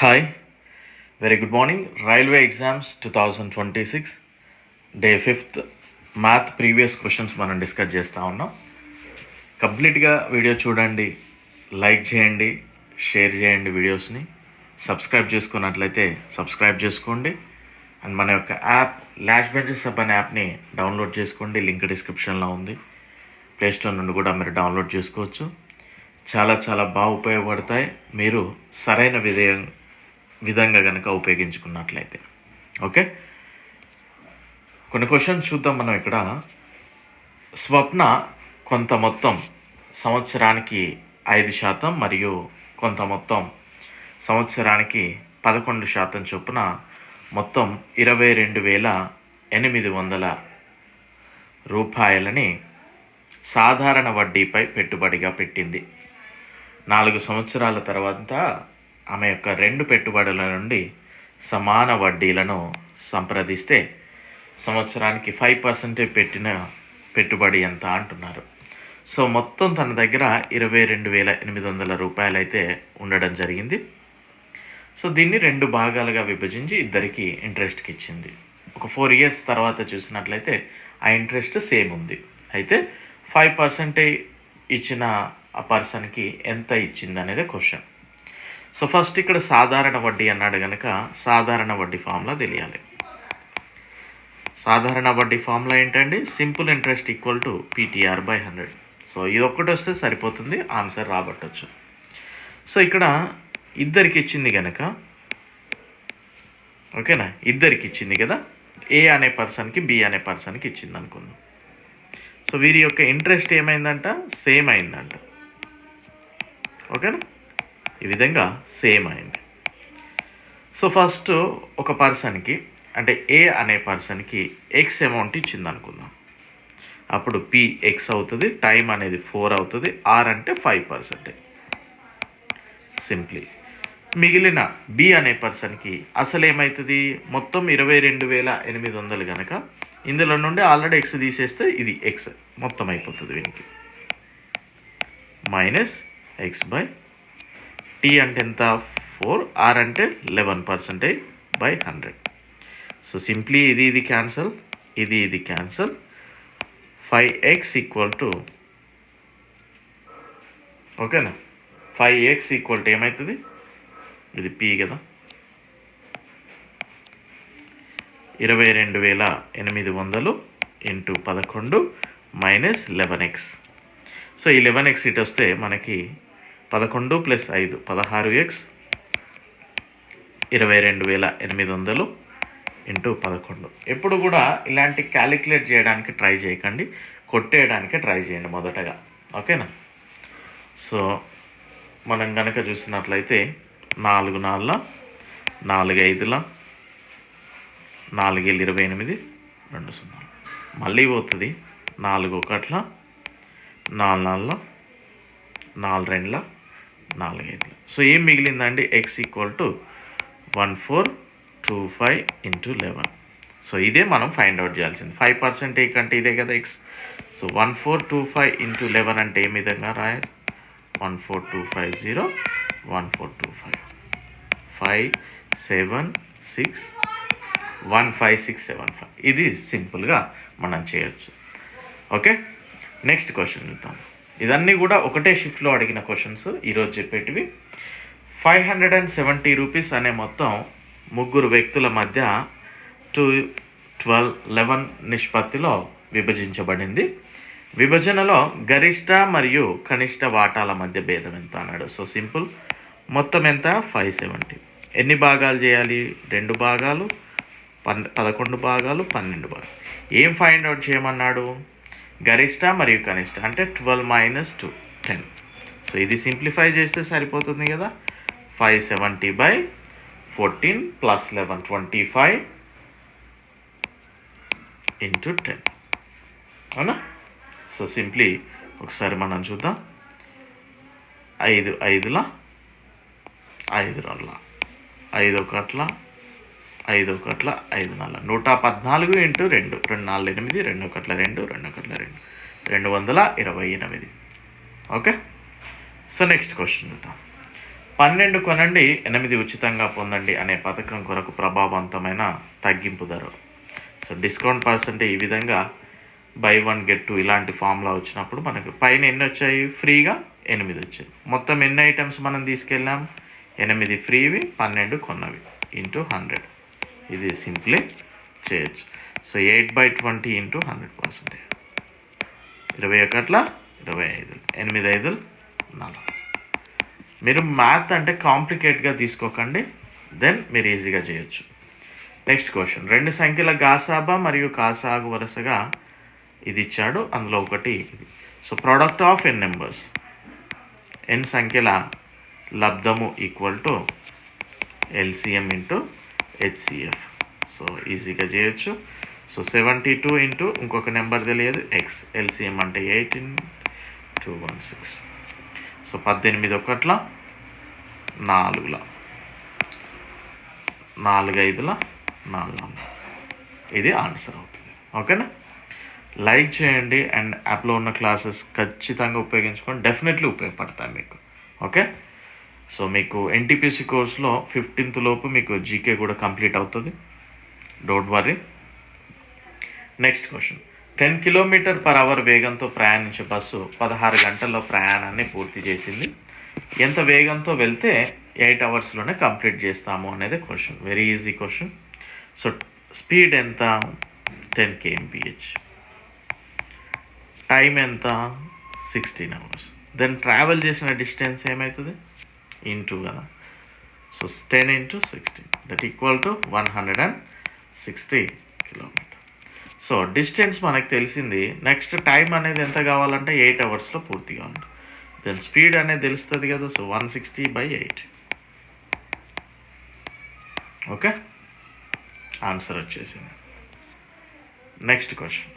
Hi, very good morning. Railway exams 2026 day 5th math previous questions మనం discuss చేస్తూ ఉన్నాం. కంప్లీట్గా వీడియో చూడండి, లైక్ చేయండి, షేర్ చేయండి వీడియోస్ని. సబ్స్క్రైబ్ చేసుకున్నట్లయితే సబ్స్క్రైబ్ చేసుకోండి. అండ్ మన యొక్క యాప్ లాస్ట్ బెంచెస్ అప్ అనే యాప్ని డౌన్లోడ్ చేసుకోండి. లింక్ డిస్క్రిప్షన్లో ఉంది. ప్లేస్టోర్ నుండి కూడా మీరు డౌన్లోడ్ చేసుకోవచ్చు. చాలా బాగా ఉపయోగపడతాయి మీరు సరైన విధంగా కనుక ఉపయోగించుకున్నట్లయితే. ఓకే, కొన్ని క్వశ్చన్స్ చూద్దాం మనం. ఇక్కడ స్వప్న కొంత మొత్తం సంవత్సరానికి 5% మరియు కొంత మొత్తం సంవత్సరానికి 11% చొప్పున మొత్తం 22,800 రూపాయలని సాధారణ వడ్డీపై పెట్టుబడిగా పెట్టింది. 4 సంవత్సరాల తర్వాత ఆమె యొక్క 2 పెట్టుబడుల నుండి సమాన వడ్డీలను సంప్రదిస్తే సంవత్సరానికి 5% పెట్టిన పెట్టుబడి ఎంత అంటున్నారు. సో మొత్తం తన దగ్గర 22,800 రూపాయలు అయితే ఉండడం జరిగింది. సో దీన్ని 2 భాగాలుగా విభజించి ఇద్దరికి ఇంట్రెస్ట్కి ఇచ్చింది. ఒక 4 years తర్వాత చూసినట్లయితే ఆ ఇంట్రెస్ట్ సేమ్ ఉంది. అయితే 5% ఇచ్చిన ఆ పర్సన్కి ఎంత ఇచ్చింది అనేది క్వశ్చన్. సో ఫస్ట్ ఇక్కడ సాధారణ వడ్డీ అన్నాడు కనుక సాధారణ వడ్డీ ఫార్ములా తెలియాలి. సాధారణ వడ్డీ ఫార్ములా ఏంటండి? Simple interest equal to PTR/100. So ఇది ఒక్కటి వస్తే సరిపోతుంది, ఆన్సర్ రాబట్టవచ్చు. సో ఇక్కడ ఇద్దరికి ఇచ్చింది కనుక, ఓకేనా, ఇద్దరికి ఇచ్చింది కదా, ఏ అనే పర్సన్కి బి అనే పర్సన్కి ఇచ్చింది అనుకుందాం. సో వీరి యొక్క ఇంట్రెస్ట్ ఏమైందంట? సేమ్ అయిందంట. ఓకేనా, ఈ విధంగా సేమ్ అయింది. సో ఫస్ట్ ఒక పర్సన్కి, అంటే ఏ అనే పర్సన్కి ఎక్స్ అమౌంట్ ఇచ్చింది అనుకుందాం. అప్పుడు PX అవుతుంది, టైం అనేది 4 అవుతుంది, ఆర్ అంటే 5%. సింప్లీ మిగిలిన బి అనే పర్సన్కి అసలు ఏమవుతుంది? మొత్తం 22,800 కనుక ఇందులో నుండి ఆల్రెడీ ఎక్స్ తీసేస్తే ఇది ఎక్స్ మొత్తం అయిపోతుంది వీనికి. -X/T అంటే ఎంత? 4, ఆర్ అంటే 11%/100. సో సింప్లీ ఇది క్యాన్సల్, ఇది క్యాన్సల్. 5x ఈక్వల్ టు, ఓకేనా, 5x ఈక్వల్ టు ఏమవుతుంది? ఇది P కదా, 22,800 ఇంటూ 11 -11x. సో ఈ 11x ఇటు వస్తే మనకి 11 + 5 16x, 22,800 ఇంటూ 11. ఎప్పుడు కూడా ఇలాంటి క్యాలిక్యులేట్ చేయడానికి ట్రై చేయకండి, కొట్టేయడానికి ట్రై చేయండి మొదటగా. ఓకేనా. సో మనం కనుక చూసినట్లయితే 4 4 4 5 4 28 2 0 మళ్ళీ పోతుంది. 4 1 4 4 4 2 4 5. సో ఏం మిగిలిందండి? X equal to 1425 into 11. So ఇదే మనం ఫైండ్ అవుట్ చేయాల్సింది. 5% కంటే ఇదే కదా ఎక్స్. సో 1425 ఇంటూ 11 అంటే ఏ విధంగా రాయాలి? 14250 1425 576 15675. ఇది సింపుల్గా మనం చేయొచ్చు. ఓకే, నెక్స్ట్ క్వశ్చన్ చూద్దాం. ఇదన్నీ కూడా ఒకటే షిఫ్ట్లో అడిగిన క్వశ్చన్స్ ఈరోజు చెప్పేటివి. 570 రూపీస్ అనే మొత్తం 3 వ్యక్తుల మధ్య 2:11 నిష్పత్తిలో విభజించబడింది. విభజనలో గరిష్ట మరియు కనిష్ట వాటాల మధ్య భేదం ఎంత అన్నాడు. సో సింపుల్, మొత్తం ఎంత? 570. ఎన్ని భాగాలు చేయాలి? 2 భాగాలు, 11 భాగాలు, 12 భాగాలు. ఏం ఫైండ్ అవుట్ చేయమన్నాడు? గరిష్ట మరియు కనిష్ట అంటే 12 - 2 10. సో ఇది సింప్లిఫై చేస్తే సరిపోతుంది కదా. 570/14 + 11 25 ఇంటూ 10, అవునా. సో సింప్లీ ఒకసారి మనం చూద్దాం. 5 5 5 2 5 1 5 1 5 4 114 into 2 2 4 8 2 1 2 2 1 2 228. Okay. So next question చూద్దాం. 12 కొనండి 8 ఉచితంగా పొందండి అనే పథకం కొరకు ప్రభావవంతమైన తగ్గింపు ధర. సో డిస్కౌంట్ పర్సెంటేజ్ ఈ విధంగా బై 1 గెట్ 2 ఇలాంటి ఫామ్లా వచ్చినప్పుడు మనకు పైన ఎన్ని వచ్చాయి? ఫ్రీగా 8 వచ్చాయి. మొత్తం ఎన్ని ఐటమ్స్ మనం తీసుకెళ్ళాం? 8 ఫ్రీవి, 12 కొన్నవి ఇంటూ 100. ఇది సింప్లీ చేయొచ్చు. So 8/20 into 100%. 21 25, 8 5 40. మీరు మ్యాథ్ అంటే కాంప్లికేట్గా తీసుకోకండి, దెన్ మీరు ఈజీగా చేయొచ్చు. నెక్స్ట్ క్వశ్చన్, 2 సంఖ్యల గాసాబా మరియు కాసాగు వరుసగా ఇది ఇచ్చాడు, అందులో ఒకటి ఇది. So product of n numbers, n సంఖ్యల లబ్ధము equal to LCM into HCF. So ఈజీగా చేయొచ్చు. సో 72 ఇంటూ ఇంకొక నెంబర్ తెలియదు ఎక్స్, ఎల్సిఎం అంటే 18/216. సో 18 ఒకట్ల 4, 4 5 4. ఇది ఆన్సర్ అవుతుంది. ఓకేనా? లైక్ చేయండి అండ్ యాప్లో ఉన్న క్లాసెస్ ఖచ్చితంగా ఉపయోగించుకొని డెఫినెట్లీ ఉపయోగపడతాయి మీకు. ఓకే, సో మీకు ఎన్టీపీసీ కోర్స్లో 15th లోపు మీకు జీకే కూడా కంప్లీట్ అవుతుంది, don't worry. Next question, 10 km/h వేగంతో ప్రయాణించే బస్సు 16 గంటల్లో ప్రయాణాన్ని పూర్తి చేసింది. ఎంత వేగంతో వెళ్తే 8 అవర్స్లోనే కంప్లీట్ చేస్తాము అనేది question. Very easy question. So speed ఎంత? 10 kmph. టైం ఎంత? 16 hours. దెన్ ట్రావెల్ చేసిన డిస్టెన్స్ ఏమవుతుంది? ఇంటూ కదా. So 10 × 16 that equal to 160 km. So distance మనకు తెలిసింది. నెక్స్ట్ టైం అనేది ఎంత కావాలంటే 8 అవర్స్లో పూర్తిగా ఉంది. దెన్ స్పీడ్ అనేది తెలుస్తుంది కదా. సో 160/8. ఓకే, ఆన్సర్ వచ్చేసింది. నెక్స్ట్ క్వశ్చన్,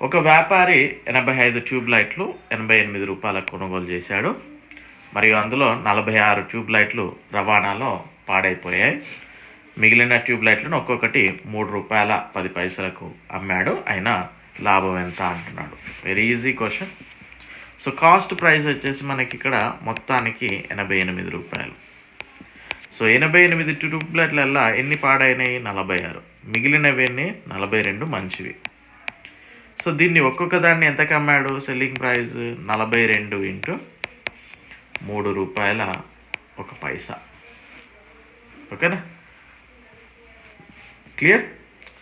ఒక వ్యాపారి 85 ట్యూబ్ లైట్లు 88 రూపాయలకు కొనుగోలు చేశాడు, మరియు అందులో 46 ట్యూబ్ లైట్లు రవాణాలో పాడైపోయాయి. మిగిలిన ట్యూబ్ లైట్లను ఒక్కొక్కటి 3 రూపాయల 10 పైసలకు అమ్మాడు. అయినా లాభం ఎంత అంటున్నాడు. Very easy question. So cost price వచ్చేసి మనకి ఇక్కడ మొత్తానికి 88 రూపాయలు. సో 88 ట్యూబ్ లైట్లల్లా ఎన్ని పాడైనాయి? 46. మిగిలినవి ఎన్ని? 42 మంచివి. సో దీన్ని ఒక్కొక్క దాన్ని ఎంతకు అమ్మాడు? సెల్లింగ్ ప్రైస్ 42 × 3 రూపాయల 1 పైసా. ఓకేనా? క్లియర్?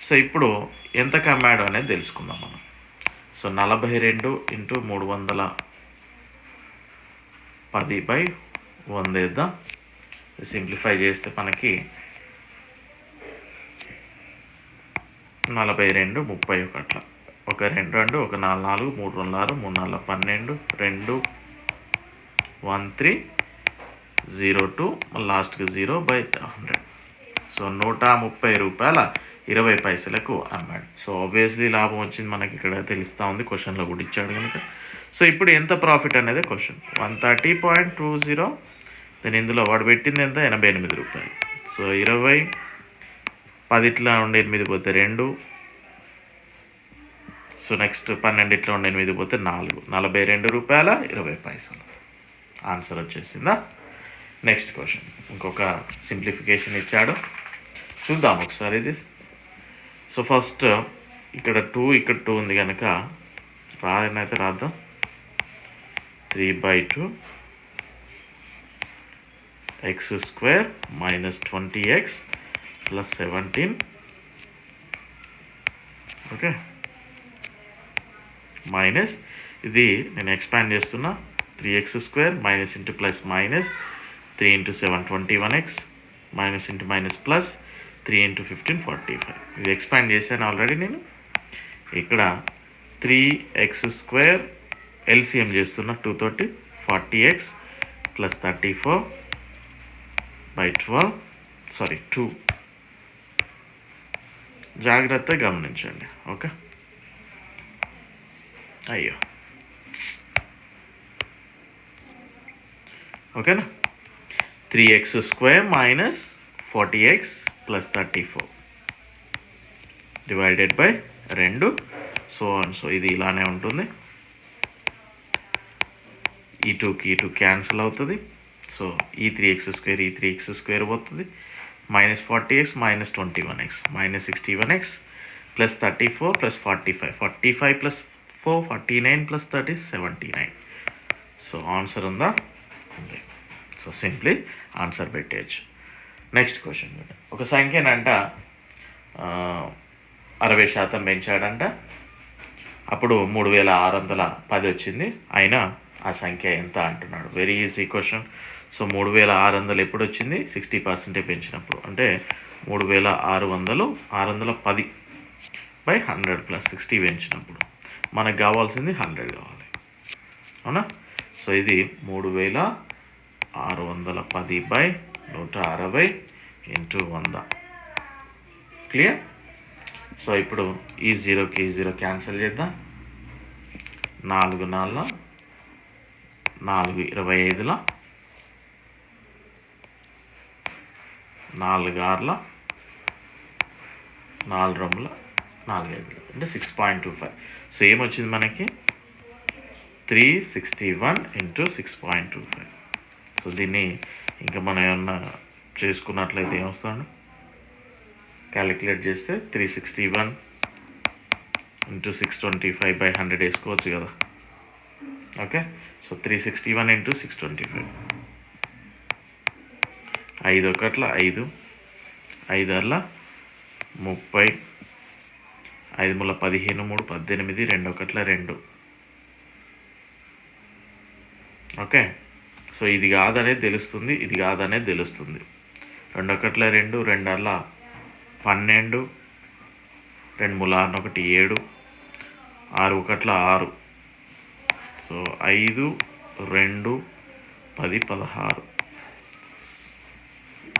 సో ఇప్పుడు ఎంతకు అమ్మాడు అనేది తెలుసుకుందాం మనం. సో 42 × 310/100 వేద్దాం. సింప్లిఫై చేస్తే మనకి 42 31. 1 2 2 1 4 4 3 2 6 3 4 12 2 1 3 0 2 లాస్ట్కి 0/100. సో 130 రూపాయల 20 పైసలకు అమ్మాడు. సో ఆబ్వియస్లీ లాభం వచ్చింది మనకి ఇక్కడ తెలుస్తూ ఉంది, క్వశ్చన్లో కూడా ఇచ్చాడు కనుక. సో ఇప్పుడు ఎంత ప్రాఫిట్ అనేది క్వశ్చన్. 130.20. దెన్ ఇందులో వాడు పెట్టింది ఎంత? 88 రూపాయలు. సో 20 10 ఉండి 8 పోతే 2. సో నెక్స్ట్ 12 ఉండి 8 పోతే 4. 42 రూపాయల 20 పైసలు. ఆన్సర్ వచ్చేసిందా? నెక్స్ట్ క్వశ్చన్, ఇంకొక సింప్లిఫికేషన్ ఇచ్చాడు, చూద్దాం ఒకసారి ఇది. సో ఫస్ట్ ఇక్కడ 2 ఇక్కడ 2 ఉంది కనుక రాదనైతే రాద్దాం. 3/2 x² - 20x + 17. ఓకే, మైనస్ ఇది నేను ఎక్స్పాండ్ చేస్తున్నా. 3x² minus into plus minus 3 × 7 21x minus into minus plus 3 × 15 45. ఇది ఎక్స్పాండ్ చేశాను ఆల్రెడీ నేను. ఇక్కడ 3x² ఎల్సిఎం చేస్తున్నా 2 తోటి. 40x + 34/12 2. జాగ్రత్తగా గమనించండి. ఓకే, అయ్యో ఓకేనా. 3x² minus 40x + 34 divided by 2. So ఇది ఇలానే ఉంటుంది. ఈ 2కి 2 క్యాన్సిల్ అవుతుంది. సో ఈ 3x స్క్వేర్ పోతుంది, -40x -21x -61x plus 34 plus 45 45 plus 4 49 plus 30 79. So answer ఉందా? ఉంది. సో సింప్లీ ఆన్సర్ పెట్టేయచ్చు. నెక్స్ట్ క్వశ్చన్, ఒక సంఖ్యనంట 60% పెంచాడంట, అప్పుడు 3610 వచ్చింది, అయినా ఆ సంఖ్య ఎంత అంటున్నాడు. Very easy question. సో 3600 ఎప్పుడు వచ్చింది? 60% పెంచినప్పుడు, అంటే 3600 610 బై 100 ప్లస్ 60 పెంచినప్పుడు మనకు కావాల్సింది 100 కావాలి, అవునా? సో ఇది 3610 బై 160 ఇంటూ 100. క్లియర్? సో ఇప్పుడు ఈ 0కి 0 క్యాన్సిల్ చేద్దాం. 4 4 4 25 4 6 4 2 4 5 అంటే 6.25. సో ఏమొచ్చింది మనకి? 361 ఇంటూ 6.25. సో దీన్ని ఇంకా మనం ఏమన్నా చేసుకున్నట్లయితే ఏమొస్తుంది? క్యాలిక్యులేట్ చేస్తే 361 ఇంటూ 625 బై 100 వేసుకోవచ్చు కదా. ఓకే, సో 361 ఇంటూ 625, 5 1 5 5 అలా 30 5 3 15 3 18 2 1 2. ఓకే, సో ఇది కాదనేది తెలుస్తుంది, ఇది కాదనేది తెలుస్తుంది. 2 1 2 2 అలా 12 2 3 6 1 7 6 1 6. సో 5 2 10 16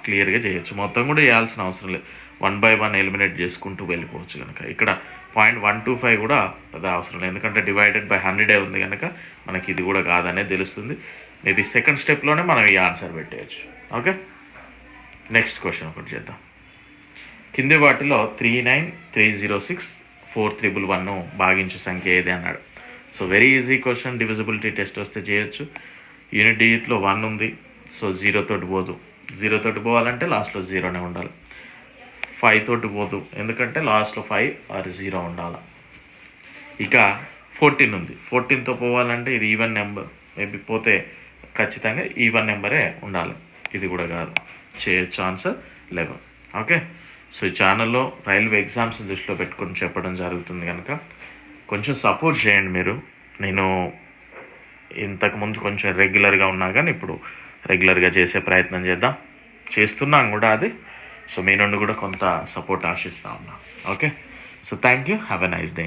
క్లియర్గా చేయొచ్చు. మొత్తం కూడా చేయాల్సిన అవసరం లేదు, 1 by 1 ఎలిమినేట్ చేసుకుంటూ వెళ్ళిపోవచ్చు కనుక. ఇక్కడ 0.125 కూడా పెద్ద అవసరం లేదు, ఎందుకంటే డివైడెడ్ బై 100 ఉంది కనుక మనకి ఇది కూడా కాదనేది తెలుస్తుంది. మేబీ సెకండ్ స్టెప్లోనే మనం ఈ ఆన్సర్ పెట్టేయచ్చు. ఓకే, నెక్స్ట్ క్వశ్చన్ ఒకటి చేద్దాం. కింది వాటిలో 39 306 4311 భాగించు సంఖ్య ఏది అన్నాడు. So very easy question, divisibility test వస్తే చేయొచ్చు. యూనిట్ డిజిట్లో 1 ఉంది, సో 0 తోటి పోదు. 0 తోటి పోవాలంటే లాస్ట్లో 0నే ఉండాలి. 5 తోటి పోదు, ఎందుకంటే లాస్ట్లో 5 ఆర్ 0 ఉండాలి. ఇక 14 ఉంది, 14తో పోవాలంటే ఇది ఈవెన్ నెంబర్, మేబీ పోతే ఖచ్చితంగా ఈవెన్ నెంబరే ఉండాలి. ఇది కూడా కాదు, చేయొచ్చు ఆన్సర్ 11. ఓకే, సో ఈ ఛానల్లో రైల్వే ఎగ్జామ్స్ దృష్టిలో పెట్టుకొని చెప్పడం జరుగుతుంది కనుక కొంచెం సపోర్ట్ చేయండి మీరు. నేను ఇంతకుముందు కొంచెం రెగ్యులర్గా ఉన్నా కానీ ఇప్పుడు రెగ్యులర్గా చేసే ప్రయత్నం చేస్తున్నాం కూడా అది. సో మీ నుండి కూడా కొంత సపోర్ట్ ఆశిస్తా ఉన్నా. Okay, so thank you, have a nice day.